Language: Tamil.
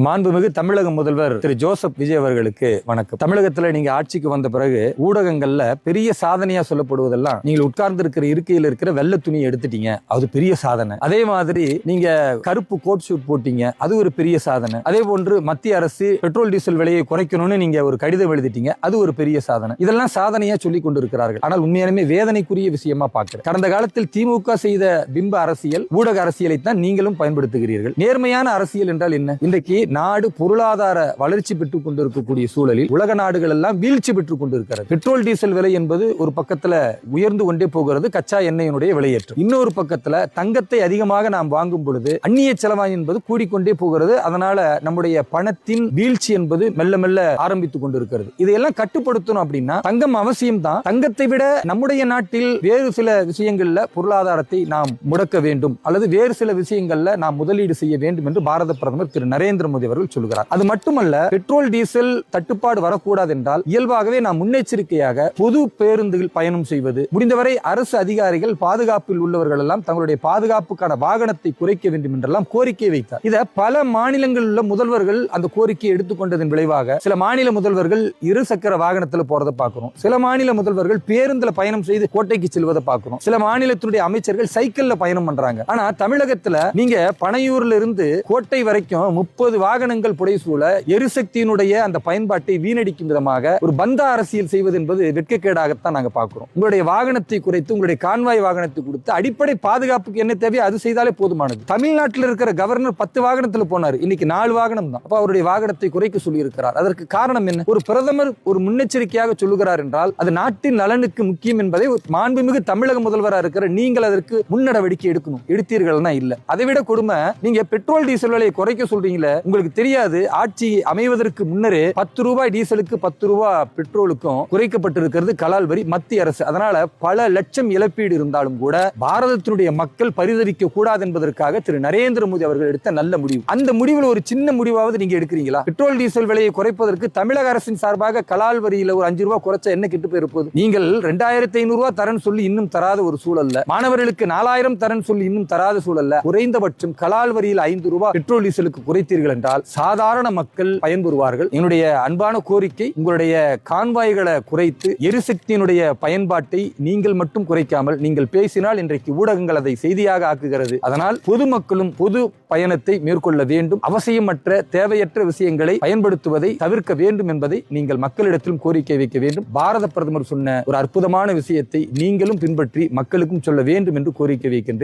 மாண்புமிகு தமிழக முதல்வர் திரு ஜோசப் விஜய் அவர்களுக்கு வணக்கம். தமிழகத்துல நீங்க ஆட்சிக்கு வந்த பிறகு ஊடகங்கள்ல பெரிய சாதனையா சொல்லப்படுவதெல்லாம் நீங்கள் உட்கார்ந்து இருக்கிற இருக்கையில் இருக்கிற வெள்ளை துணியை எடுத்துட்டீங்க, அது பெரிய சாதனை. அதே மாதிரி நீங்க கருப்பு கோட் ஷூட் போட்டீங்க, அது ஒரு பெரிய சாதனை. அதே போன்று மத்திய அரசு பெட்ரோல் டீசல் விலையை குறைக்கணும்னு நீங்க ஒரு கடிதம் எழுதிட்டீங்க, அது ஒரு பெரிய சாதனை. இதெல்லாம் சாதனையா சொல்லிக் கொண்டிருக்கிறார்கள். ஆனால் உண்மையாலுமே வேதனைக்குரிய விஷயமா பார்க்கிறேன். கடந்த காலத்தில் திமுக செய்த பிம்ப அரசியல், ஊடக அரசியலை தான் நீங்களும் பயன்படுத்துகிறீர்கள். நேர்மையான அரசியல் என்றால் என்ன? இன்றைக்கு நாடு பொருளாதார வளர்ச்சி பெற்றுக் கொண்டிருக்கக்கூடிய சூழலில் உலக நாடுகள் எல்லாம் வீழ்ச்சி பெற்றுக் கொண்டிருக்கிறது. பெட்ரோல் டீசல் விலை என்பது ஒரு பக்கத்துல உயர்ந்து கொண்டே போகிறது, கச்சா எண்ணெயினுடைய விலையேற்றம். இன்னொரு பக்கத்துல தங்கத்தை அதிகமாக நாம் வாங்கும் பொழுது அந்நிய செலவாய் என்பது கூடிக்கொண்டே போகிறது. அதனால நம்முடைய பணத்தின் வீழ்ச்சி என்பது மெல்ல மெல்ல ஆரம்பித்துக் கொண்டிருக்கிறது. இதையெல்லாம் கட்டுப்படுத்தணும் அப்படின்னா தங்கம் அவசியம் தான். தங்கத்தை விட நம்முடைய நாட்டில் வேறு சில விஷயங்கள்ல பொருளாதாரத்தை நாம் முடக்க வேண்டும், அல்லது வேறு சில விஷயங்கள்ல நாம் முதலீடு செய்ய வேண்டும் என்று பாரத பிரதமர் திரு நரேந்திர மோடி அவர்கள் சொல்கிறார். அது மட்டுமல்ல, பெட்ரோல் டீசல் தட்டுப்பாடு வரக்கூடாது என்றால் இயல்பாகவே நாம் முன்னெச்சரிக்கையாக பொது பேருந்துகள் பயணம் செய்வது, முடிந்தவரை அரசு அதிகாரிகள் பாதுகாப்பில் உள்ளவர்கள் எல்லாம் தங்களுடைய பாதுகாப்புக்கான வாகனத்தை குறைக்க வேண்டும் என்றெல்லாம் கோரிக்கை வைத்தார். இத பல மாநிலங்களில் உள்ள முதல்வர்கள் அந்த கோரிக்கையை எடுத்துக்கொண்டதன் விளைவாக சில மாநில முதல்வர்கள் இருசக்கர வாகனத்தில் போறதை பார்க்கிறோம். சில மாநில முதல்வர்கள் பேருந்துல பயணம் செய்து கோட்டைக்கு செல்வதை பார்க்கிறோம். சில மாநிலத்தினுடைய அமைச்சர்கள் சைக்கிள்ல பயணம் பண்றாங்க. ஆனா தமிழகத்துல நீங்க பனையூர்ல இருந்து கோட்டை வரைக்கும் 30 வாகனங்கள் புடைசூழ எரிசக்தியினுடைய அந்த பயன்பாட்டை வீணடிக்கும் விதமாக ஒரு பந்தா அரசியல் செய்வது என்பது வெட்கக்கேடாகத்தான் நாங்க பார்க்கிறோம். உங்களுடைய வாகனத்தை குறைத்து உங்களுடைய கான்வாய் வாகனத்தை கொடுத்து அடிப்படை பாதுகாப்புக்கு என்ன தேவையோ அது செய்தாலே போதுமானது. தமிழ்நாட்டில் இருக்கிற கவர்னர் 10 வாகனத்தில் போனார், இன்னைக்கு 4 வாகனம் தான். அப்ப அவருடைய வாகனத்தை குறைக்க சொல்லி இருக்கிறார். அதற்கு காரணம் என்ன? ஒரு பிரதமர் ஒரு முன்னெச்சரிக்கையாக சொல்லுகிறார் என்றால் அது நாட்டின் நலனுக்கு முக்கியம் என்பதை மாண்புமிகு தமிழக முதல்வராக இருக்கிற நீங்கள் அதற்கு முன்னடவடிக்கை எடுக்கணும். எடுத்தீர்கள்னா இல்ல. அதை விட கொடுமை, நீங்க பெட்ரோல் டீசல் விலையை குறைக்க சொல்றீங்களே, உங்களுக்கு தெரியாது ஆட்சி அமைவதற்கு முன்னரே 10 ரூபாய் டீசலுக்கு 10 ரூபாய் பெட்ரோலுக்கும் குறைக்கப்பட்டிருக்கிறது கலால் வரி மத்திய அரசு. அதனால பல லட்சம் இழப்பீடு இருந்தாலும் கூட பாரதத்தினுடைய மக்கள் பரிதவிக்க கூடாது என்பதற்காக திரு நரேந்திர மோடி அவர்கள் எடுத்த நல்ல முடிவு. அந்த முடிவில் ஒரு சின்ன முடிவாவது நீங்க எடுக்கிறீங்களா? பெட்ரோல் டீசல் விலையை குறைப்பதற்கு தமிழக அரசின் சார்பாக கலால் வரியில ஒரு 5 ரூபாய் குறைச்சா என்ன கிட்டு போயிருப்போது? நீங்கள் 2500 ரூபாய் தரன்னு சொல்லி இன்னும் தராத ஒரு சூழல்ல, மாணவர்களுக்கு 4000 தரன்னு சொல்லி இன்னும் தராத சூழல்ல, குறைந்தபட்சம் கலால் வரியில் 5 ரூபாய் பெட்ரோல் டீசலுக்கு குறைத்தீர்கள் என்றால் சாதாரண மக்கள் பயன்பெறுவார்கள். என்னுடைய அன்பான கோரிக்கை, உங்களுடைய கான்வாய்களை குறைத்து எரிசக்தியினுடைய பயன்பாட்டை நீங்கள் மட்டும் குறைக்காமல் நீங்கள் பேசினால் இன்றைக்கு ஊடகங்கள் அதை செய்தியாக ஆக்குகிறது. அதனால் பொதுமக்களும் பொது பயணத்தை மேற்கொள்ள வேண்டும். அவசியமற்ற தேவையற்ற விஷயங்களை பயன்படுத்துவதை தவிர்க்க வேண்டும் என்பதை நீங்கள் மக்களிடத்திலும் கோரிக்கை வைக்க வேண்டும். பாரத பிரதமர் சொன்ன ஒரு அற்புதமான விஷயத்தை நீங்களும் பின்பற்றி மக்களுக்கும் சொல்ல வேண்டும் என்று கோரிக்கை வைக்கின்றேன்.